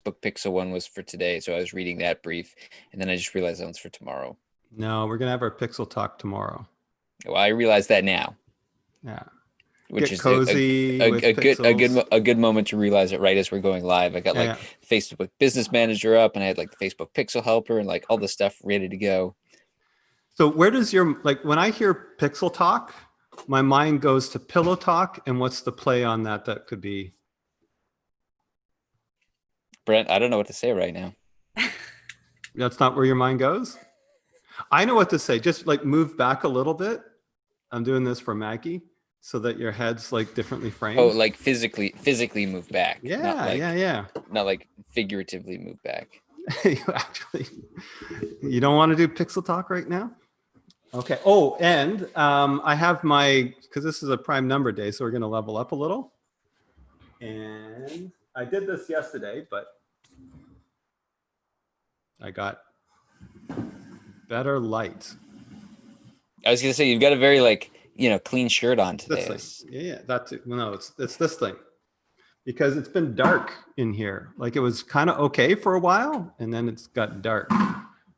Facebook Pixel one was for today, so I was reading that brief, and then I just realized that one's for tomorrow. No, we're gonna have our Pixel talk tomorrow. Well, I realize that now. Yeah. Which Get is cozy with pixels. a good moment to realize it right as we're going live. I got like Facebook Business Manager up, and I had like the Facebook Pixel Helper and like all the stuff ready to go. So where does your, like when I hear Pixel Talk, my mind goes to Pillow Talk, and what's the play on that? That could be Brent, I don't know what to say right now. That's not where your mind goes? I know what to say. Just like move back a little bit. I'm doing this for Maggie so that your head's like differently framed. Oh, like physically move back. Yeah, not like, yeah. Not like figuratively move back. You don't want to do Pixel Talk right now? Okay. Oh, and I have because this is a prime number day, so we're going to level up a little. And I did this yesterday, but I got better light. I was going to say, you've got a very clean shirt on today. Yeah, that's it. No, it's this thing. Because it's been dark in here. Like it was kind of okay for a while, and then it's got dark.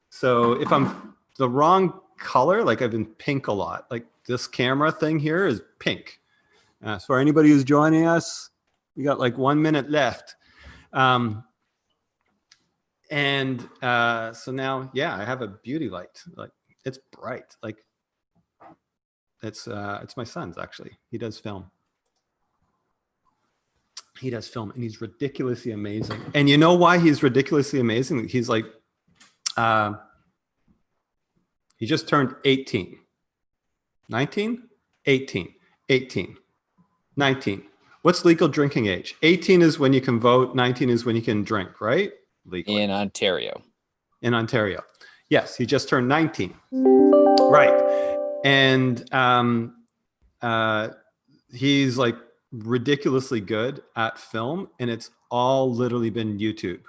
So if I'm the wrong color, like I've been pink a lot. Like this camera thing here is pink. So for anybody who's joining us, we got like 1 minute left. So now, yeah, I have a beauty light. Like it's bright. Like it's my son's actually. He does film. And he's ridiculously amazing. And you know why he's ridiculously amazing? He's like, he just turned 18. 19? 18. 18. 19. What's legal drinking age? 18 is when you can vote. 19 is when you can drink, right? Legally. In Ontario. In Ontario. Yes, he just turned 19. Right. And he's like ridiculously good at film, and it's all literally been YouTube,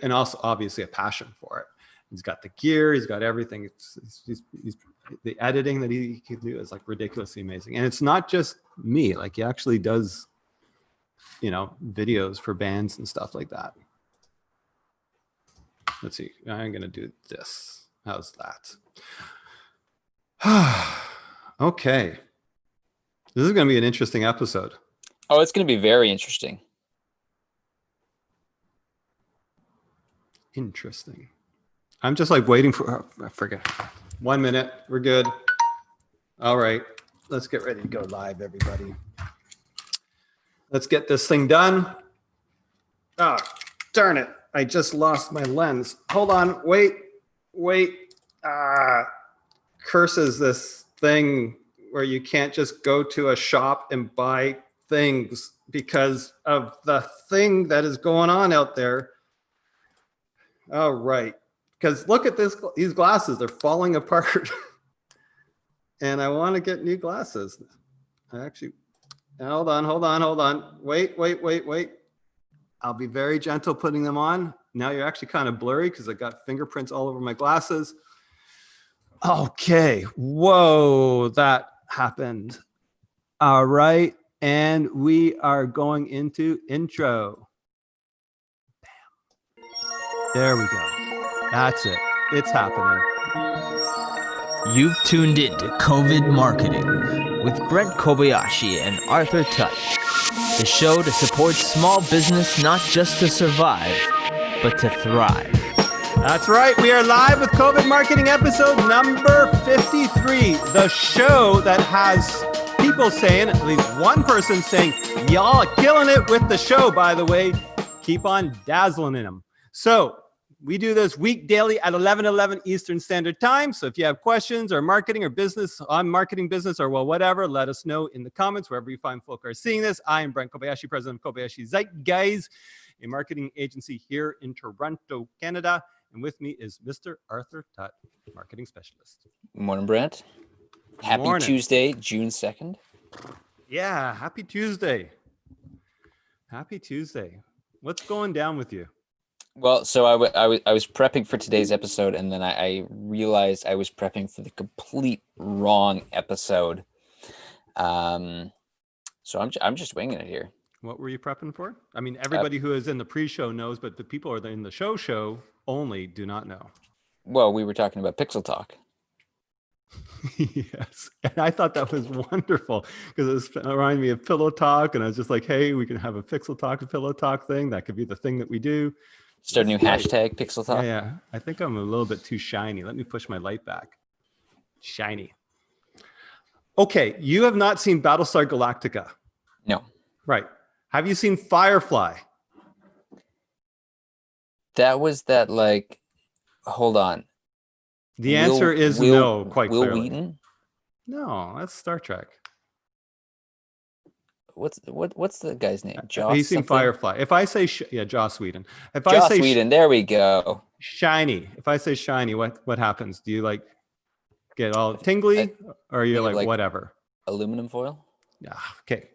and also obviously a passion for it. He's got the gear, he's got everything. He's the editing that he can do is like ridiculously amazing. And it's not just me, like he actually does, videos for bands and stuff like that. Let's see, I'm gonna do this. How's that? Okay. This is going to be an interesting episode. Oh, it's going to be very interesting. Interesting. I'm just like waiting for, I forget. 1 minute. We're good. All right. Let's get ready to go live, everybody. Let's get this thing done. Oh, darn it. I just lost my lens. Hold on. Wait. Curses this thing where you can't just go to a shop and buy things because of the thing that is going on out there. All right. Because look at these glasses, they're falling apart. And I want to get new glasses. Hold on. Wait. I'll be very gentle putting them on. Now you're actually kind of blurry because I got fingerprints all over my glasses. Okay. Whoa, that happened. All right. And we are going into intro. Bam. There we go. That's it. It's happening. You've tuned in to COVID Marketing with Brent Kobayashi and Arthur Tutt. The show to support small business not just to survive, but to thrive. That's right. We are live with COVID Marketing episode number 53. The show that has people saying, at least one person saying, y'all are killing it with the show, by the way. Keep on dazzling in them. So we do this week daily at 11:11 Eastern Standard Time. So if you have questions or marketing or business on marketing business or whatever, let us know in the comments wherever you find folk are seeing this. I am Brent Kobayashi, president of Kobayashi Zeitguys, a marketing agency here in Toronto, Canada. And with me is Mr. Arthur Tutt, marketing specialist. Morning, Brent. Happy Tuesday, June 2nd. Yeah, happy Tuesday. Happy Tuesday. What's going down with you? Well, so I was prepping for today's episode, and then I realized I was prepping for the complete wrong episode. So I'm just winging it here. What were you prepping for? I mean, Uh, everybody who is in the pre-show knows, but the people who are in the show only do not know. well, we were talking about Pixel Talk. Yes. And I thought that was wonderful because it reminded me of Pillow Talk. And I was just like, hey, we can have a Pixel Talk to Pillow Talk thing. That could be the thing that we do. Start a new Light. hashtag Pixel Talk. Yeah. I think I'm a little bit too shiny. Let me push my light back. Shiny. Okay. You have not seen Battlestar Galactica. No. Right. Have you seen Firefly? That was that like, hold on. The answer is no, quite Will clearly. Wheaton? No, that's Star Trek. What's the guy's name? Joss. Have you seen something? Firefly? If I say Joss Whedon. If Joss I say Whedon. There we go. shiny. If I say shiny, what happens? Do you like get all tingly, or you're like whatever? Aluminum foil. Yeah. Okay.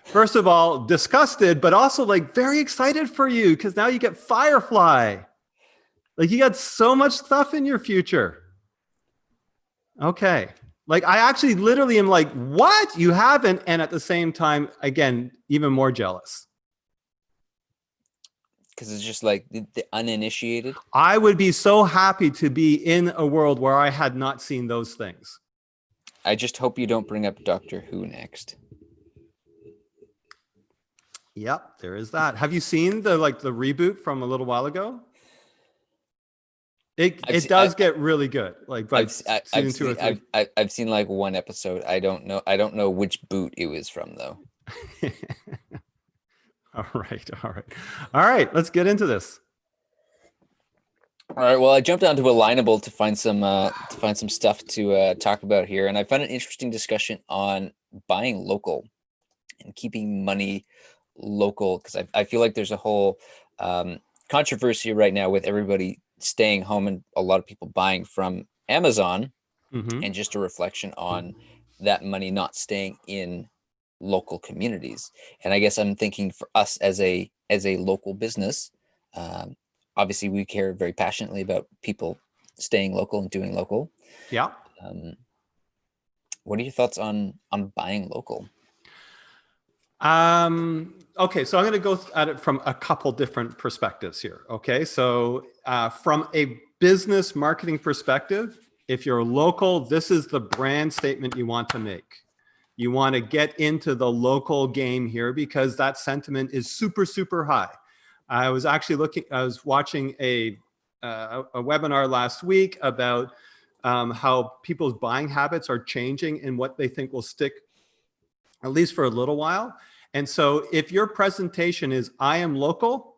First of all, disgusted, but also like very excited for you because now you get Firefly. Like you got so much stuff in your future. Okay. Like I actually literally am like, what? You haven't? And at the same time, again, even more jealous. Because it's just like the uninitiated. I would be so happy to be in a world where I had not seen those things. I just hope you don't bring up Doctor Who next. Yep, there is that. Have you seen the reboot from a little while ago? It does get really good. Like by season 2 or 3. I've seen like one episode. I don't know which boot it was from though. All right. Let's get into this. All right. Well, I jumped onto Alignable to find some stuff to talk about here, and I found an interesting discussion on buying local and keeping money local because I feel like there's a whole controversy right now with everybody staying home and a lot of people buying from Amazon, and just a reflection on that money not staying in local communities. And I guess I'm thinking for us as a local business, obviously we care very passionately about people staying local and doing local. Yeah. What are your thoughts on buying local? Okay, so I'm going to go at it from a couple different perspectives here. Okay, so from a business marketing perspective, if you're local, this is the brand statement you want to make. You want to get into the local game here because that sentiment is super, super high. I was watching a webinar last week about how people's buying habits are changing and what they think will stick at least for a little while. And so if your presentation is, I am local,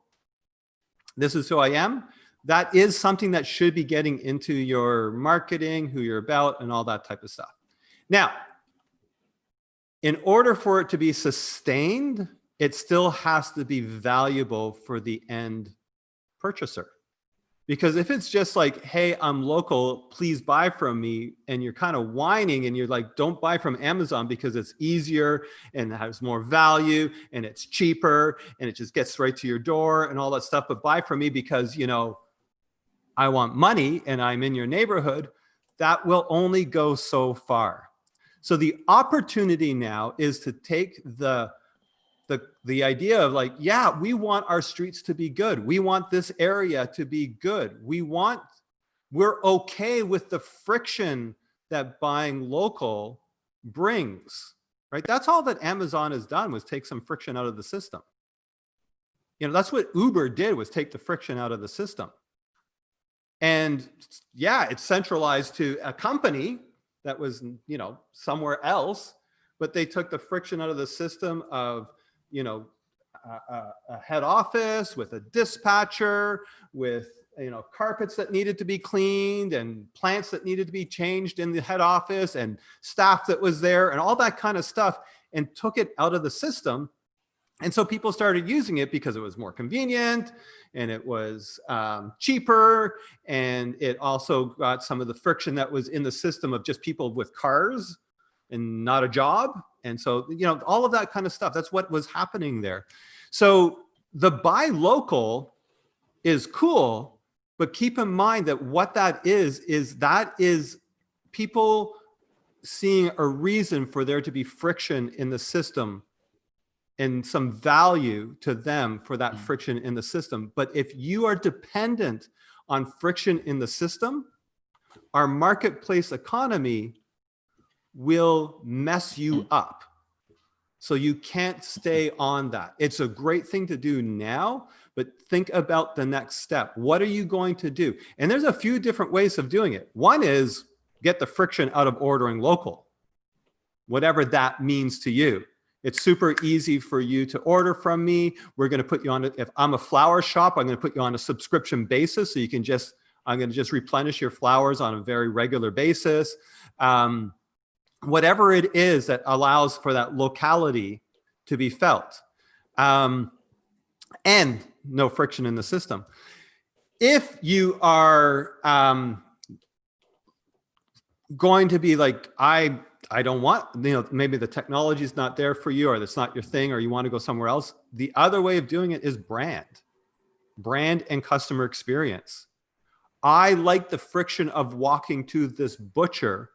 this is who I am, that is something that should be getting into your marketing, who you're about, and all that type of stuff. Now, in order for it to be sustained, it still has to be valuable for the end purchaser. Because if it's just like, hey, I'm local, please buy from me, and you're kind of whining and you're like, don't buy from Amazon because it's easier and has more value and it's cheaper and it just gets right to your door and all that stuff, but buy from me because, I want money and I'm in your neighborhood, that will only go so far. So the opportunity now is to take the idea of like, yeah, we want our streets to be good. We want this area to be good. We're okay with the friction that buying local brings, right? That's all that Amazon has done was take some friction out of the system. That's what Uber did was take the friction out of the system. And yeah, it's centralized to a company that was, somewhere else, but they took the friction out of the system of, a head office with a dispatcher, with, carpets that needed to be cleaned and plants that needed to be changed in the head office and staff that was there and all that kind of stuff, and took it out of the system. And so people started using it because it was more convenient and it was cheaper. And it also got some of the friction that was in the system of just people with cars and not a job. And so, all of that kind of stuff, that's what was happening there. So the buy local is cool, but keep in mind that what that is people seeing a reason for there to be friction in the system and some value to them for that friction in the system. But if you are dependent on friction in the system, our marketplace economy will mess you up. So you can't stay on that. It's a great thing to do now, but think about the next step. What are you going to do? And there's a few different ways of doing it. One is get the friction out of ordering local, whatever that means to you. It's super easy for you to order from me. We're going to put you on, if I'm a flower shop, I'm going to put you on a subscription basis. So you can just, I'm going to just replenish your flowers on a very regular basis. Whatever it is that allows for that locality to be felt. And no friction in the system. If you are going to be like, I don't want, maybe the technology is not there for you, or that's not your thing, or you want to go somewhere else. The other way of doing it is brand and customer experience. I like the friction of walking to this butcher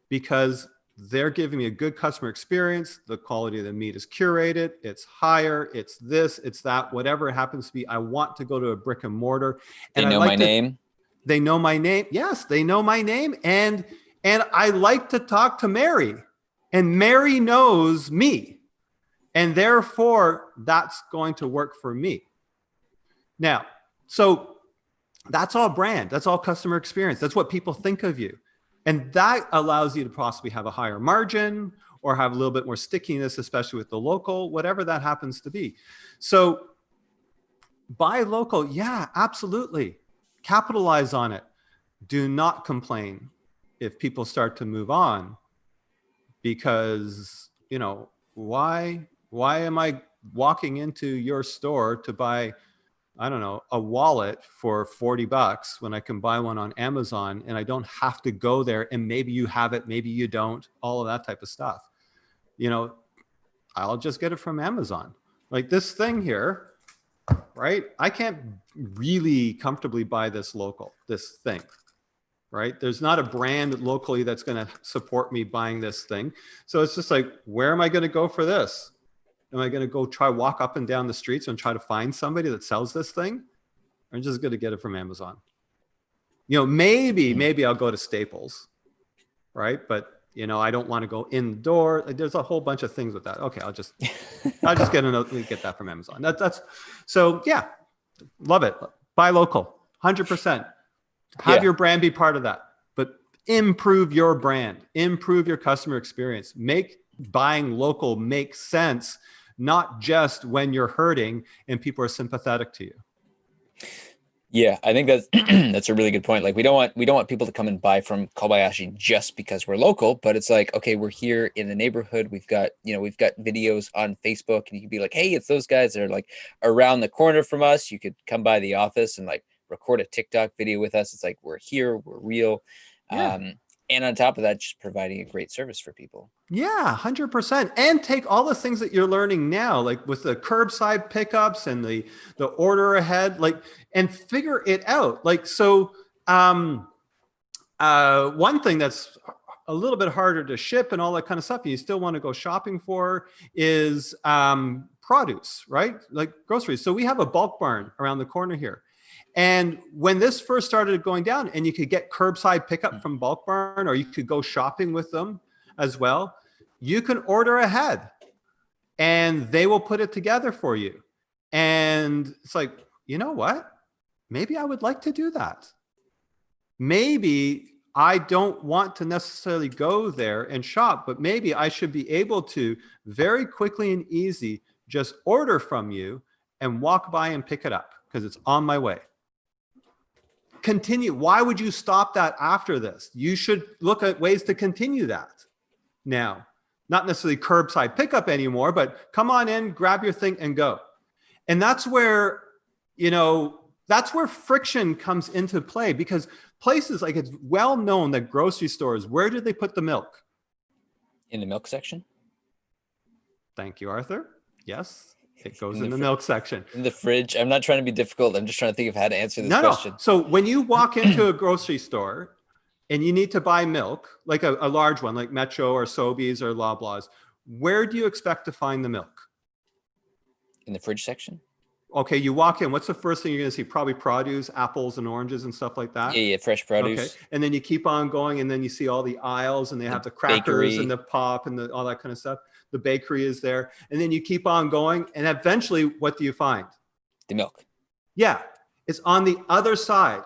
because they're giving me a good customer experience. The quality of the meat is curated. It's higher. It's this, it's that, whatever it happens to be. I want to go to a brick and mortar. They know my name. They know my name. Yes, they know my name. And I like to talk to Mary, and Mary knows me. And therefore, that's going to work for me. Now, so that's all brand. That's all customer experience. That's what people think of you. And that allows you to possibly have a higher margin or have a little bit more stickiness, especially with the local, whatever that happens to be. So buy local. Yeah, absolutely. Capitalize on it. Do not complain if people start to move on, because, why am I walking into your store to buy, I don't know, a wallet for $40 when I can buy one on Amazon, and I don't have to go there, and maybe you have it, maybe you don't, all of that type of stuff. I'll just get it from Amazon. Like this thing here, right? I can't really comfortably buy this thing, right? There's not a brand locally that's going to support me buying this thing. So it's just like, where am I going to go for this? Am I going to go walk up and down the streets and try to find somebody that sells this thing? Or I'm just going to get it from Amazon. Maybe I'll go to Staples, right? But, I don't want to go in the door. There's a whole bunch of things with that. Okay, I'll just get that from Amazon. So yeah, love it. Buy local, 100%. Have your brand be part of that, but improve your brand, improve your customer experience, make buying local make sense, not just when you're hurting and people are sympathetic to you. Yeah, I think that's that's a really good point. Like we don't want people to come and buy from Kobayashi just because we're local, but it's like, okay, we're here in the neighborhood. We've got videos on Facebook, and you can be like, hey, it's those guys that are like around the corner from us. You could come by the office and like record a TikTok video with us. It's like, we're here, we're real. Yeah. And on top of that, just providing a great service for people. Yeah, 100%. And take all the things that you're learning now, like with the curbside pickups and the order ahead, and figure it out. So one thing that's a little bit harder to ship and all that kind of stuff, and you still want to go shopping for, is produce, right? Like groceries. So we have a bulk barn around the corner here. And when this first started going down, and you could get curbside pickup from Bulk Barn, or you could go shopping with them as well, you can order ahead and they will put it together for you. And it's like, you know what? Maybe I would like to do that. Maybe I don't want to necessarily go there and shop, but maybe I should be able to very quickly and easy just order from you and walk by and pick it up because it's on my way. Continue. Why would you stop that after this? You should look at ways to continue that now. Not necessarily curbside pickup anymore, but come on in, grab your thing and go. And that's where, that's where friction comes into play, because places like, it's well known that grocery stores, where do they put the milk? In the milk section. Thank you, Arthur. Yes. It goes in the milk section. In the fridge. I'm not trying to be difficult. I'm just trying to think of how to answer this question. No. So when you walk into a grocery store and you need to buy milk, like a large one, like Metro or Sobeys or Loblaws, where do you expect to find the milk? In the fridge section? Okay, you walk in. What's the first thing you're going to see? Probably produce, apples and oranges and stuff like that. Yeah, fresh produce. Okay, and then you keep on going, and then you see all the aisles, and they have the crackers bakery. and the pop and all that kind of stuff. The bakery is there, and then you keep on going, and eventually, what do you find? The milk. Yeah, it's on the other side.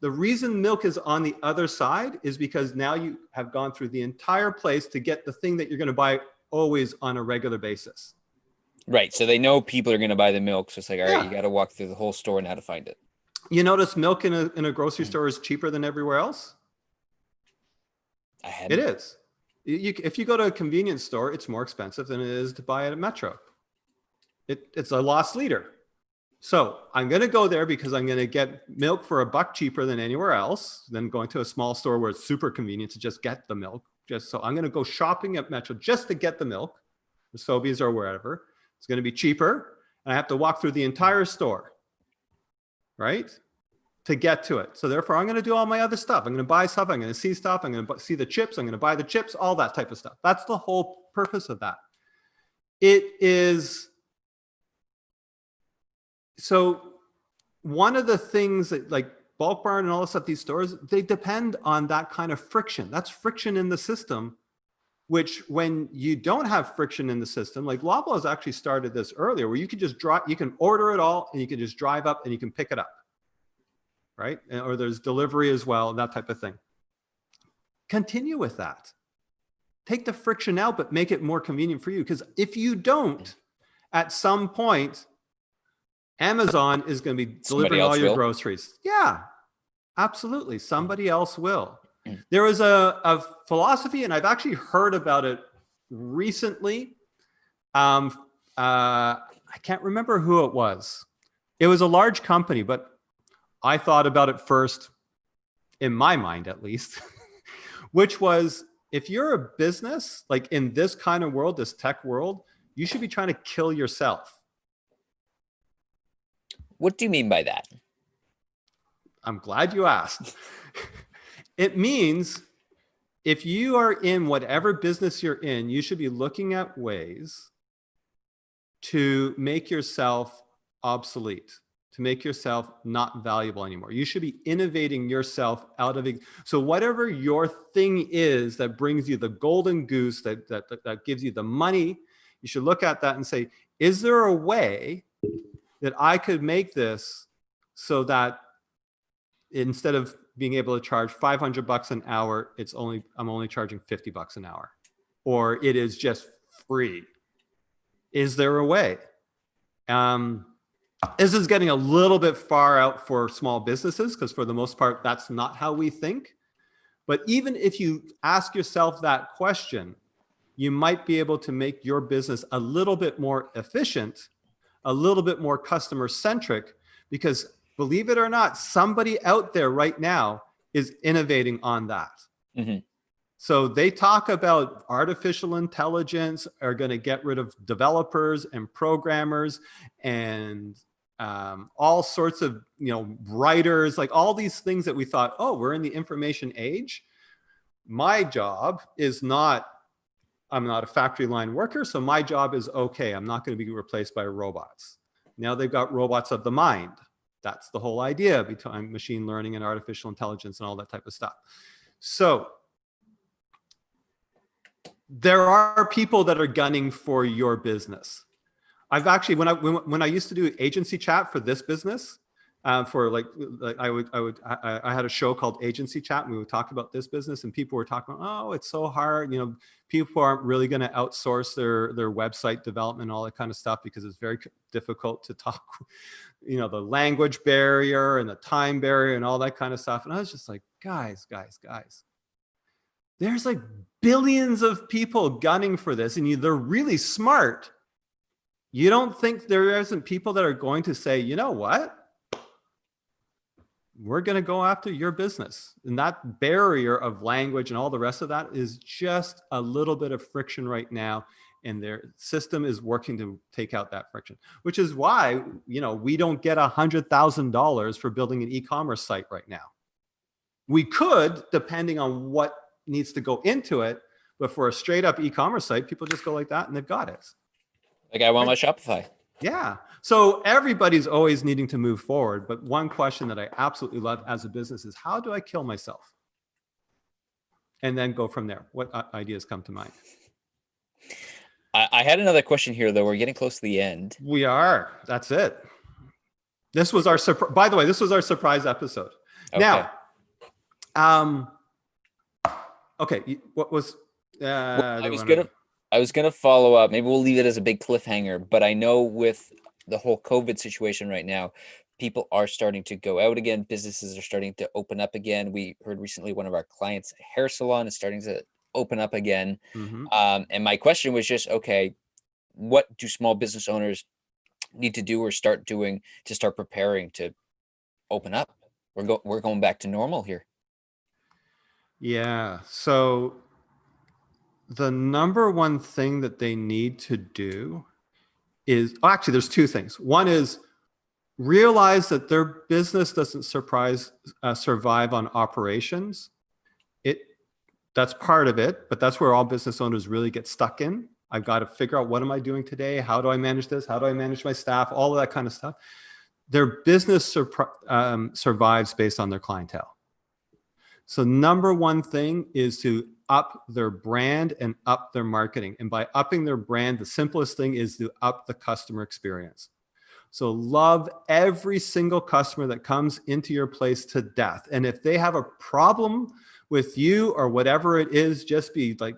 The reason milk is on the other side is because now you have gone through the entire place to get the thing that you're going to buy always on a regular basis. Right. So they know people are going to buy the milk. So it's like, all right, Yeah. you got to walk through the whole store now to find it. You notice milk in a grocery store is cheaper than everywhere else? I hadn't. It is. If you go to a convenience store, it's more expensive than it is to buy it at Metro. It's a loss leader. So I'm going to go there because I'm going to get milk for $1 cheaper than anywhere else, than going to a small store where it's super convenient to just get the milk. So I'm going to go shopping at Metro just to get the milk, the Sobeys or wherever. It's going to be cheaper, and I have to walk through the entire store, right, to get to it. So therefore, I'm going to do all my other stuff. I'm going to buy stuff. I'm going to see stuff. I'm going to see the chips. I'm going to buy the chips, all that type of stuff. That's the whole purpose of that. It is. So one of the things that, like Bulk Barn and all this stuff, these stores, they depend on that kind of friction. That's friction in the system, which when you don't have friction in the system, like Loblaws actually started this earlier, where you can just drive, you can order it all and you can just drive up and you can pick it up, right? Or there's delivery as well, that type of thing. Continue with that. Take the friction out, but make it more convenient for you. Because if you don't, at some point, Amazon is going to be delivering all your groceries. Yeah, absolutely. Somebody else will. There was a philosophy, and I've actually heard about it recently. I can't remember who it was. It was a large company, but I thought about it first, in my mind at least, which was, if you're a business, like in this kind of world, this tech world, you should be trying to kill yourself. What do you mean by that? I'm glad you asked. It means if you are in whatever business you're in, you should be looking at ways to make yourself obsolete, to make yourself not valuable anymore. You should be innovating yourself out of it. So whatever your thing is that brings you the golden goose, that gives you the money, you should look at that and say, is there a way that I could make this so that instead of being able to charge $500 an hour, I'm only charging $50 an hour, or it is just free? Is there a way? This is getting a little bit far out for small businesses, because for the most part, that's not how we think. But even if you ask yourself that question, you might be able to make your business a little bit more efficient, a little bit more customer centric, because believe it or not, somebody out there right now is innovating on that. Mm-hmm. So they talk about artificial intelligence are going to get rid of developers and programmers and all sorts of, writers, like all these things that we thought, oh, we're in the information age. My job is not, I'm not a factory line worker, so my job is okay. I'm not going to be replaced by robots. Now they've got robots of the mind. That's the whole idea behind machine learning and artificial intelligence and all that type of stuff. So there are people that are gunning for your business. I've actually, when I used to do agency chat for this business, for I had a show called Agency Chat, and we would talk about this business, and people were talking about, oh, it's so hard. People aren't really going to outsource their website development and all that kind of stuff because it's very difficult to talk, the language barrier and the time barrier and all that kind of stuff. And I was just like, guys, there's like billions of people gunning for this, and they're really smart. You don't think there isn't people that are going to say, you know what? We're going to go after your business. And that barrier of language and all the rest of that is just a little bit of friction right now. And their system is working to take out that friction, which is why, we don't get $100,000 for building an e-commerce site right now. We could, depending on what needs to go into it, but for a straight up e-commerce site, people just go like that and they've got it. Like, I want my Shopify. Yeah. So everybody's always needing to move forward. But one question that I absolutely love as a business is, how do I kill myself? And then go from there. What ideas come to mind? I had another question here, though. We're getting close to the end. We are. That's it. This was our by the way, this was our surprise episode. Okay. Now, okay, what was Well, I was gonna follow up. Maybe we'll leave it as a big cliffhanger, but I know with the whole COVID situation right now, people are starting to go out again. Businesses are starting to open up again. We heard recently one of our clients' hair salon is starting to open up again. Mhm. And my question was just, okay, what do small business owners need to do or start doing to start preparing to open up? We're going back to normal here. Yeah. So the number one thing that they need to do is, actually, there's two things. One is realize that their business doesn't survive on operations. That's part of it, but that's where all business owners really get stuck in. I've got to figure out, what am I doing today? How do I manage this? How do I manage my staff? All of that kind of stuff. Their business survives based on their clientele. So number one thing is to up their brand and up their marketing. And by upping their brand, the simplest thing is to up the customer experience. So love every single customer that comes into your place to death. And if they have a problem with you or whatever it is, just be like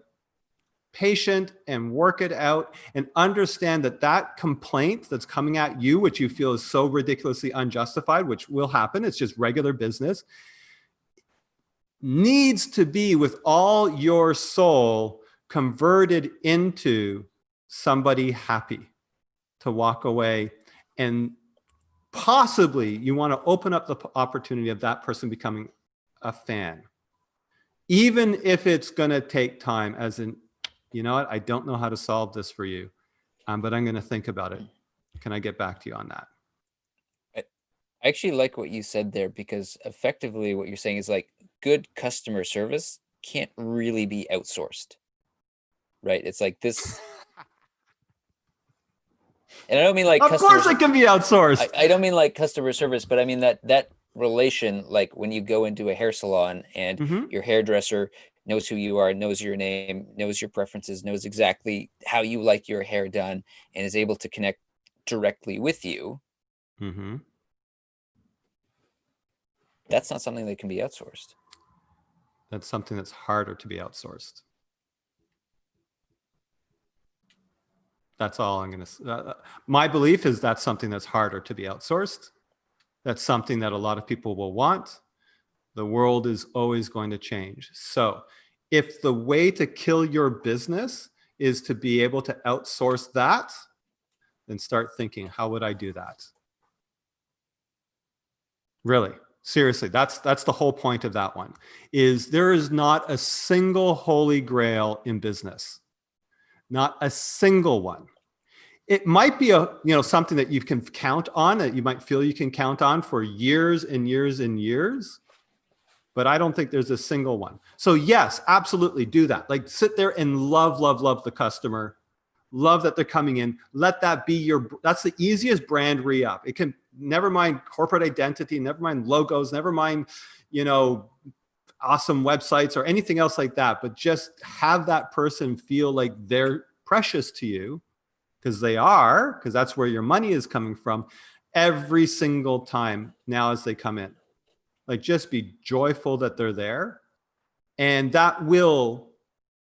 patient and work it out, and understand that that complaint that's coming at you, which you feel is so ridiculously unjustified, which will happen, it's just regular business, needs to be with all your soul converted into somebody happy to walk away. And possibly you want to open up the opportunity of that person becoming a fan, even if it's going to take time, as in, you know what, I don't know how to solve this for you, but I'm going to think about it. Can I get back to you on that? I actually like what you said there, because effectively what you're saying is, like, good customer service can't really be outsourced, right? It's like this. And I don't mean like, of course it can be outsourced. I don't mean like customer service, but I mean that relation, like when you go into a hair salon and your hairdresser knows who you are, knows your name, knows your preferences, knows exactly how you like your hair done, and is able to connect directly with you. That's not something that can be outsourced. That's something that's harder to be outsourced. That's all I'm going to, my belief is that's something that's harder to be outsourced. That's something that a lot of people will want. The world is always going to change. So if the way to kill your business is to be able to outsource that, then start thinking, how would I do that? Really, seriously, that's the whole point of that one, is there is not a single holy grail in business. Not a single one. It might be something that you can count on, that you might feel you can count on for years and years and years, but I don't think there's a single one. So yes, absolutely do that. Like, sit there and love the customer, love that they're coming in. Let that be that's the easiest brand re-up. It can, never mind corporate identity, never mind logos, never mind, awesome websites or anything else like that, but just have that person feel like they're precious to you, because they are, because that's where your money is coming from, every single time now as they come in. Like, just be joyful that they're there, and that will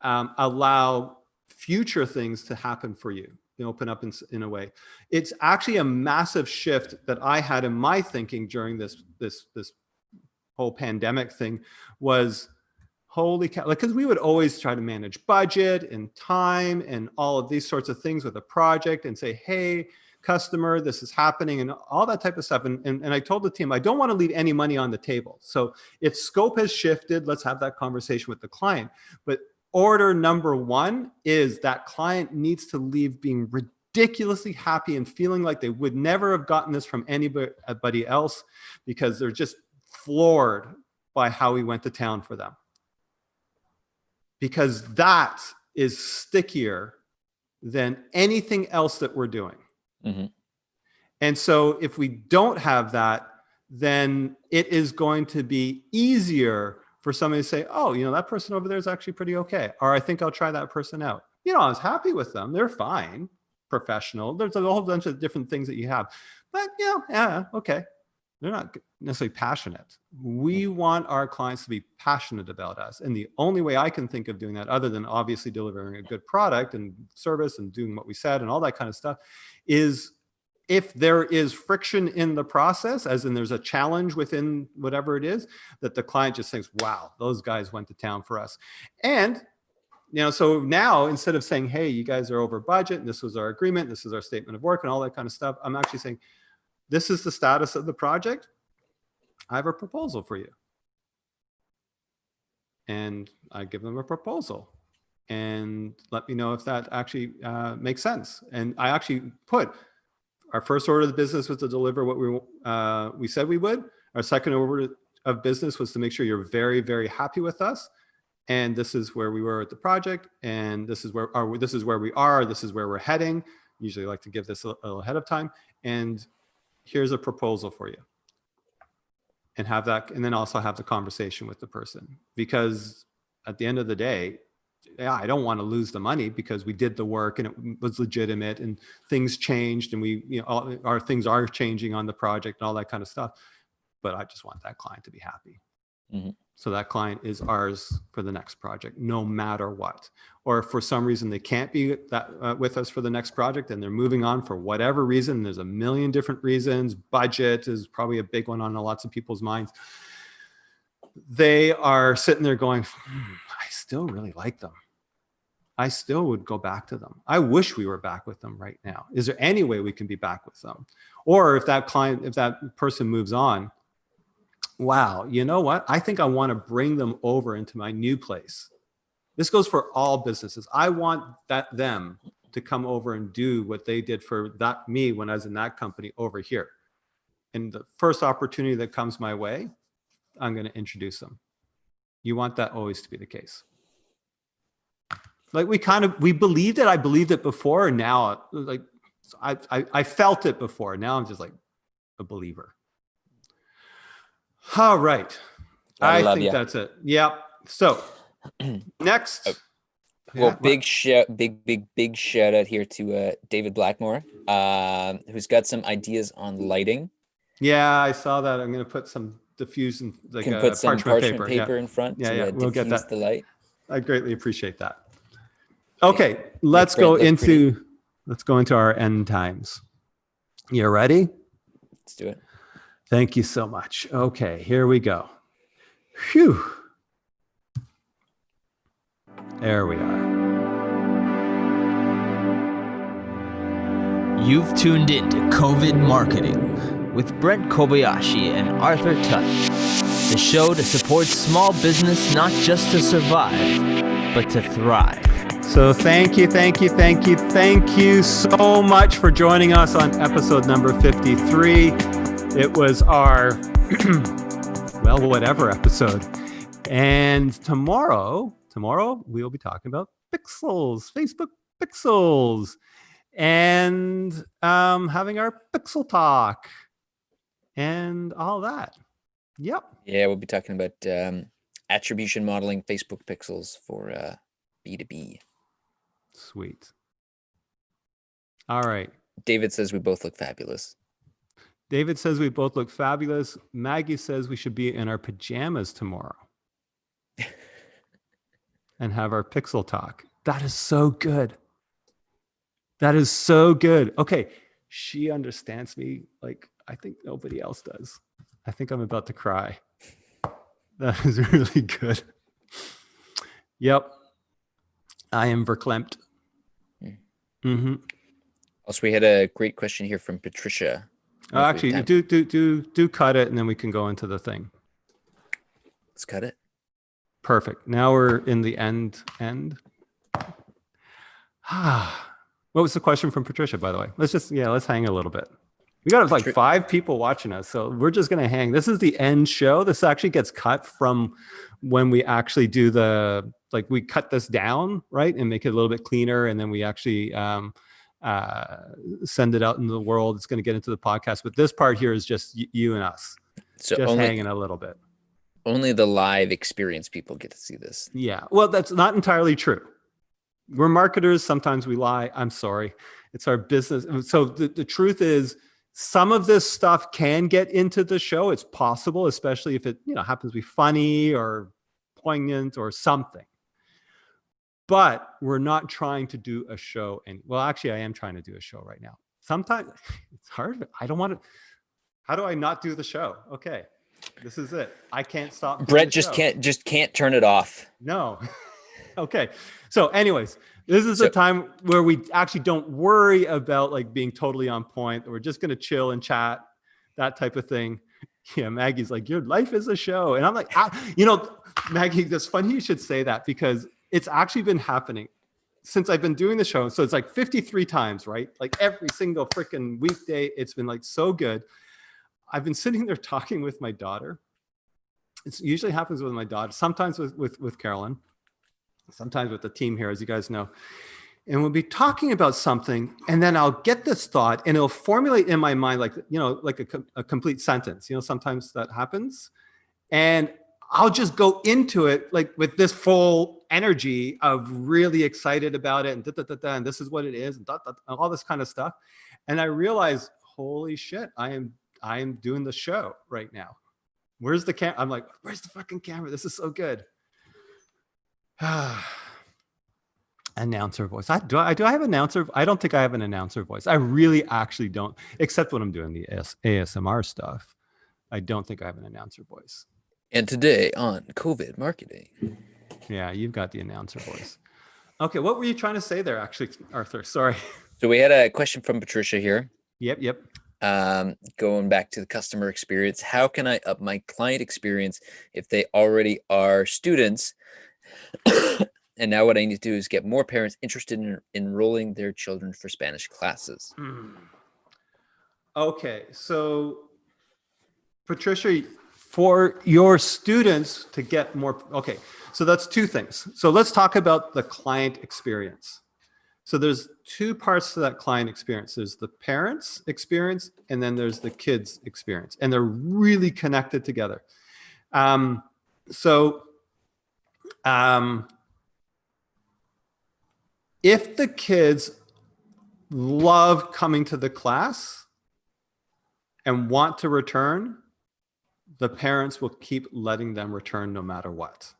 allow future things to happen for you. Open up in a way. It's actually a massive shift that I had in my thinking during this whole pandemic thing, was, holy cow, like, because we would always try to manage budget and time and all of these sorts of things with a project and say, hey, customer, this is happening, and all that type of stuff. And I told the team, I don't want to leave any money on the table. So if scope has shifted, let's have that conversation with the client. But order number one is that client needs to leave being ridiculously happy and feeling like they would never have gotten this from anybody else, because they're just floored by how we went to town for them. Because that is stickier than anything else that we're doing. Mm-hmm. And so if we don't have that, then it is going to be easier for somebody to say, oh, that person over there is actually pretty okay. Or I think I'll try that person out. I was happy with them. They're fine, professional. There's a whole bunch of different things that you have. But yeah, okay. They're not necessarily passionate. We want our clients to be passionate about us. And the only way I can think of doing that, other than obviously delivering a good product and service and doing what we said and all that kind of stuff, is if there is friction in the process, as in there's a challenge within whatever it is, that the client just thinks, wow, those guys went to town for us. And, so now instead of saying, hey, you guys are over budget, and this was our agreement, this is our statement of work and all that kind of stuff, I'm actually saying, this is the status of the project. I have a proposal for you. And I give them a proposal and let me know if that actually makes sense. And I actually put our first order of business was to deliver what we said we would. Our second order of business was to make sure you're very, very happy with us. And this is where we were at the project. And this is where we are. This is where we're heading. Usually I like to give this a little ahead of time. And here's a proposal for you. And have that, and then also have the conversation with the person. Because at the end of the day, I don't want to lose the money because we did the work and it was legitimate and things changed and our things are changing on the project and all that kind of stuff. But I just want that client to be happy. Mm-hmm. So that client is ours for the next project, no matter what. Or if for some reason they can't be with us for the next project and they're moving on for whatever reason, there's a million different reasons. Budget is probably a big one on lots of people's minds. They are sitting there going, I still really like them. I still would go back to them. I wish we were back with them right now. Is there any way we can be back with them? Or if that person moves on, wow, you know what? I think I want to bring them over into my new place. This goes for all businesses. I want them to come over and do what they did for me when I was in that company over here. And the first opportunity that comes my way, I'm going to introduce them. You want that always to be the case. Like we believed it. I believed it before. And now like I felt it before. Now I'm just like a believer. All right. I think that's it. Yep. So next. Well, big shout out here to David Blackmore, who's got some ideas on lighting. Yeah, I saw that. I'm going to put some diffusion, like can put some parchment paper yeah. in front to we'll get that. The light. I greatly appreciate that. Okay, let's go into our end times. You ready? Let's do it. Thank you so much. Okay, here we go. Phew. There we are. You've tuned in to COVID Marketing with Brent Kobayashi and Arthur Tutt, the show to support small business not just to survive, but to thrive. So thank you so much for joining us on episode number 53. It was our, whatever episode. And tomorrow we'll be talking about pixels, Facebook pixels, and having our pixel talk and all that. Yep. Yeah, we'll be talking about attribution modeling Facebook pixels for B2B. Sweet. All right. David says we both look fabulous. David says we both look fabulous. Maggie says we should be in our pajamas tomorrow and have our pixel talk. That is so good. That is so good. Okay. She understands me like I think nobody else does. I think I'm about to cry. That is really good. Yep. I am verklempt. Mm-hmm. Also, we had a great question here from Patricia. Actually, do cut it, and then we can go into the thing. Let's cut it. Perfect. Now we're in the end. What was the question from Patricia, by the way? Let's hang a little bit. We got like 5 people watching us, so we're just going to hang. This is the end show. This actually gets cut from when we actually do we cut this down, right? And make it a little bit cleaner. And then we actually send it out into the world. It's going to get into the podcast. But this part here is just you and us, So just only hanging a little bit. only the live experience people get to see this. Yeah. Well, that's not entirely true. We're marketers. Sometimes we lie. I'm sorry. It's our business. So the truth is, some of this stuff can get into the show. It's possible, especially if it, happens to be funny or poignant or something. But we're not trying to do a show. Well, actually, I am trying to do a show right now. Sometimes it's hard. I don't want to. How do I not do the show? Okay, this is it. I can't stop doing Brent the show. can't turn it off. No. Okay. So anyways, this is a time where we actually don't worry about like being totally on point. We're just going to chill and chat, that type of thing. Yeah. Maggie's like, your life is a show. And I'm like, Maggie, that's funny you should say that, because it's actually been happening since I've been doing the show. So it's like 53 times, right? Like every single freaking weekday. It's been like so good. I've been sitting there talking with my daughter. It usually happens with my daughter, sometimes with Carolyn, sometimes with the team here, as you guys know. And we'll be talking about something, and then I'll get this thought, and it'll formulate in my mind like a complete sentence. Sometimes that happens, and I'll just go into it like with this full energy of really excited about it, and and this is what it is, and all this kind of stuff. And I realize, holy shit, I am doing the show right now. Where's the camera? I'm like, where's the fucking camera? This is so good. Announcer voice. Do I have announcer? I don't think I have an announcer voice. I really actually don't, except when I'm doing the ASMR stuff. I don't think I have an announcer voice. And today on COVID marketing. Yeah, you've got the announcer voice. Okay, what were you trying to say there, actually, Arthur? Sorry. So we had a question from Patricia here. Yep. Going back to the customer experience. How can I up my client experience if they already are students? And now what I need to do is get more parents interested in enrolling their children for Spanish classes. Okay, so Patricia, for your students to get more, okay, so that's two things. So let's talk about the client experience. So there's two parts to that client experience. There's the parents' experience, and then there's the kids' experience, and they're really connected together. If the kids love coming to the class and want to return, the parents will keep letting them return no matter what.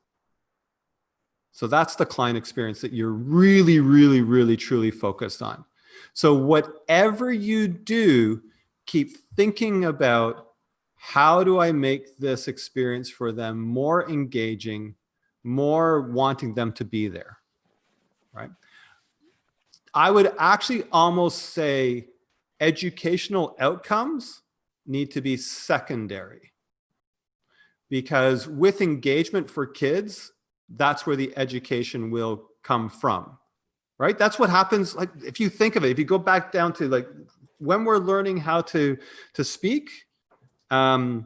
So that's the client experience that you're really, really, really, truly focused on. So whatever you do, keep thinking about, how do I make this experience for them more engaging, more wanting them to be there, right? I would actually almost say educational outcomes need to be secondary, because with engagement for kids, that's where the education will come from, right? That's what happens. Like, if you think of it, if you go back down to like when we're learning how to speak, the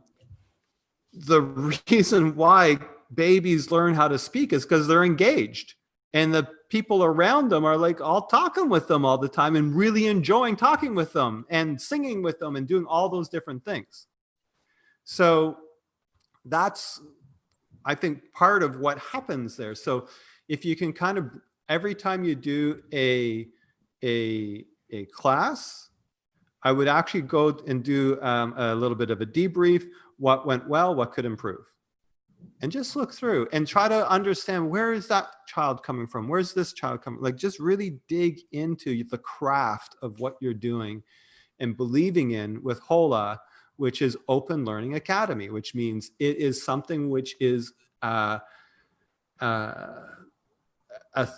reason why babies learn how to speak is because they're engaged. And the people around them are like all talking with them all the time and really enjoying talking with them and singing with them and doing all those different things. So that's, I think, part of what happens there. So if you can kind of, every time you do a class, I would actually go and do a little bit of a debrief. What went well, what could improve? And just look through and try to understand, where is that child coming from? Where's this child coming? Like, just really dig into the craft of what you're doing and believing in with HOLA, which is Open Learning Academy, which means it is something which is a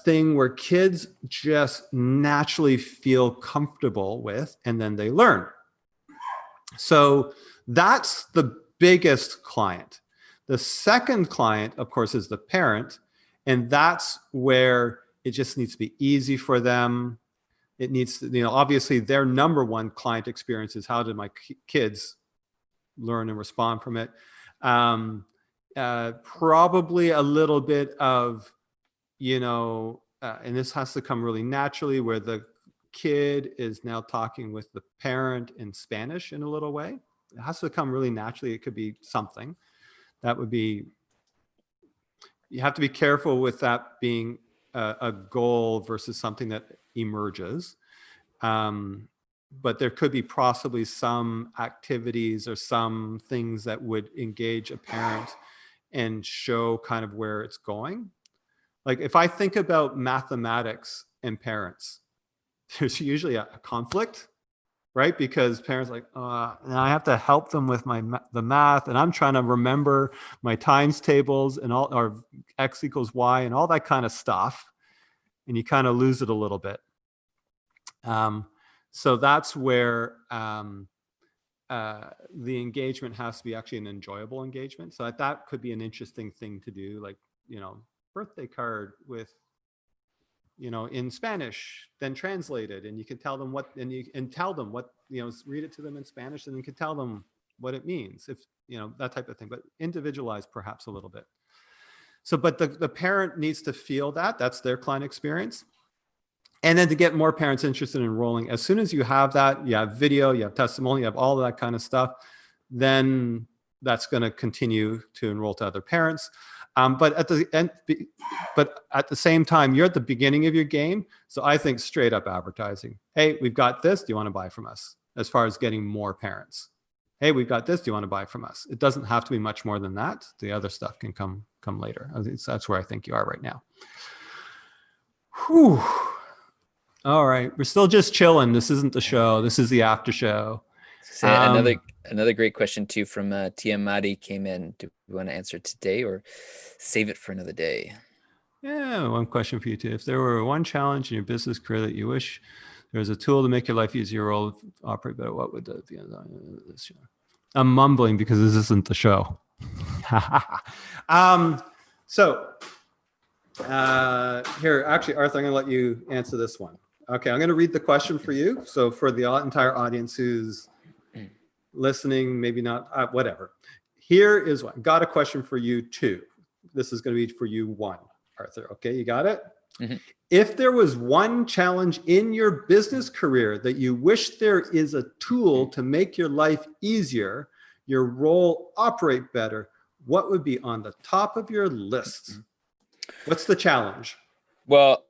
thing where kids just naturally feel comfortable with, and then they learn. So that's the biggest client. The second client, of course, is the parent, and that's where it just needs to be easy for them. It needs to, obviously their number one client experience is, how did my kids learn and respond from it? Probably a little bit of, and this has to come really naturally, where the kid is now talking with the parent in Spanish in a little way. It has to come really naturally. It could be something that would be, you have to be careful with that being a goal versus something that emerges. But there could be possibly some activities or some things that would engage a parent and show kind of where it's going. Like if I think about mathematics and parents, there's usually a conflict, right? Because parents are like, and I have to help them with the math, and I'm trying to remember my times tables and all, or X equals Y and all that kind of stuff. And you kind of lose it a little bit. So that's where the engagement has to be actually an enjoyable engagement. So that could be an interesting thing to do, like, birthday card with, in Spanish, then translated, and you can tell them what, and tell them what, read it to them in Spanish, and then you can tell them what it means, if, that type of thing, but individualized perhaps a little bit. So, but the parent needs to feel that's their client experience. And then to get more parents interested in enrolling, as soon as you have that, you have video, you have testimony, you have all of that kind of stuff, then that's going to continue to enroll to other parents. But at the same time, you're at the beginning of your game. So I think straight up advertising. Hey, we've got this. Do you want to buy from us? As far as getting more parents. Hey, we've got this. Do you want to buy from us? It doesn't have to be much more than that. The other stuff can come later. That's where I think you are right now. Whew. All right. We're still just chilling. This isn't the show. This is the after show. So another great question too from TM Madi came in. Do we want to answer today or save it for another day? Yeah, one question for you too. If there were one challenge in your business career that you wish there was a tool to make your life easier or operate better, what would that be? I'm mumbling because this isn't the show. So here, actually, Arthur, I'm going to let you answer this one. Okay, I'm going to read the question for you. So for the entire audience who's listening, maybe not, whatever. Here is one. Got a question for you too. This is going to be for you one, Arthur. Okay, you got it? Mm-hmm. If there was one challenge in your business career that you wish there is a tool to make your life easier, your role operate better, what would be on the top of your list? What's the challenge? Well,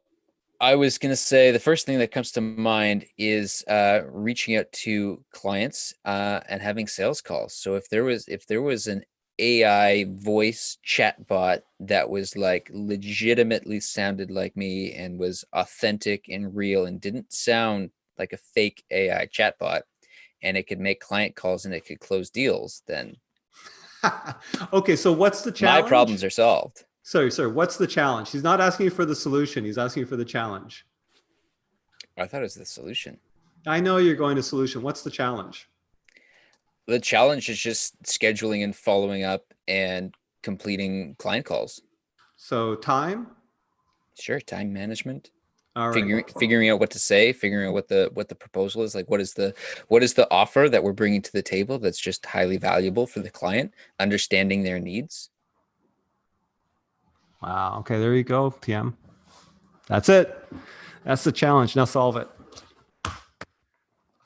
I was going to say the first thing that comes to mind is reaching out to clients and having sales calls. So if there was an AI voice chatbot that was like legitimately sounded like me and was authentic and real and didn't sound like a fake AI chatbot, and it could make client calls and it could close deals, then okay, so what's the challenge? My problems are solved. Sorry, sir. What's the challenge? He's not asking you for the solution. He's asking you for the challenge. I thought it was the solution. I know you're going to solution. What's the challenge? The challenge is just scheduling and following up and completing client calls. So time? Sure, time management. All right. Figuring out what to say, figuring out what the proposal is, like what is the offer that we're bringing to the table that's just highly valuable for the client, understanding their needs. Wow. Okay, there you go, TM. That's it. That's the challenge. Now solve it.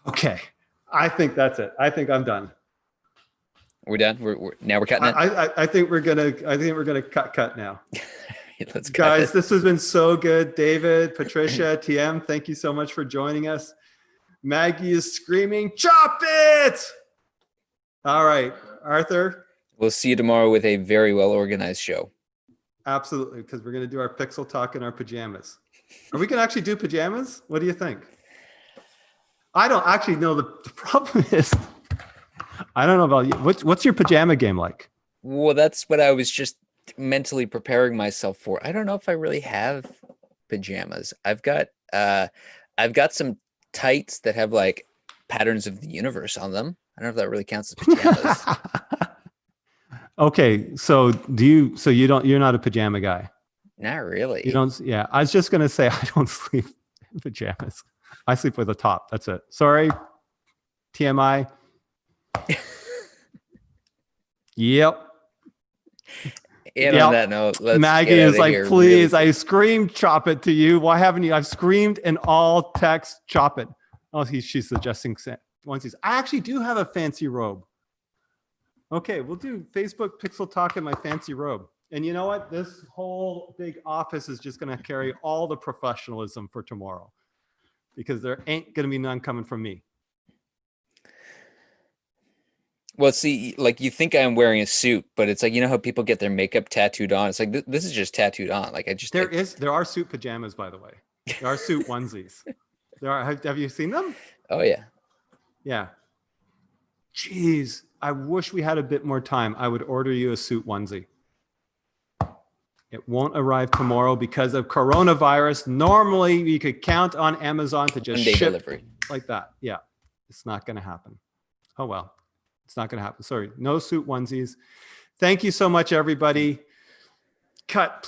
Okay. I think that's it. I think I'm done. We're done. We're cutting it. I think we're gonna cut now. Let's cut guys. it. This has been so good. David, Patricia, TM, thank you so much for joining us. Maggie is screaming, "Chop it!" All right, Arthur. We'll see you tomorrow with a very well organized show. Absolutely, because we're gonna do our pixel talk in our pajamas. Are we gonna actually do pajamas? What do you think? I don't actually know. The problem is, I don't know about you. What's your pajama game like? Well, that's what I was just mentally preparing myself for. I don't know if I really have pajamas. I've got some tights that have like patterns of the universe on them. I don't know if that really counts as pajamas. Okay, so you're not a pajama guy? Not really. You don't? Yeah, I was just gonna say I don't sleep in pajamas. I sleep with a top. That's it. Sorry. TMI. Yep. And Yep. on that note, let's Maggie get is outta like, here please, really I screamed, chop it to you. Why haven't you? I've screamed in all text, chop it. Oh, she's suggesting onesies. I actually do have a fancy robe. Okay, we'll do Facebook Pixel Talk in my fancy robe. And you know what? This whole big office is just going to carry all the professionalism for tomorrow because there ain't going to be none coming from me. Well, see, like you think I'm wearing a suit, but it's like, you know how people get their makeup tattooed on? It's like, this is just tattooed on. Like There are suit pajamas, by the way. There are suit onesies. Have you seen them? Oh yeah. Yeah. Jeez, I wish we had a bit more time. I would order you a suit onesie. It won't arrive tomorrow because of coronavirus. Normally, you could count on Amazon to just One-day ship delivery. like that. Yeah, it's not going to happen. Oh, well, it's not going to happen. Sorry, no suit onesies. Thank you so much, everybody. Cut, please.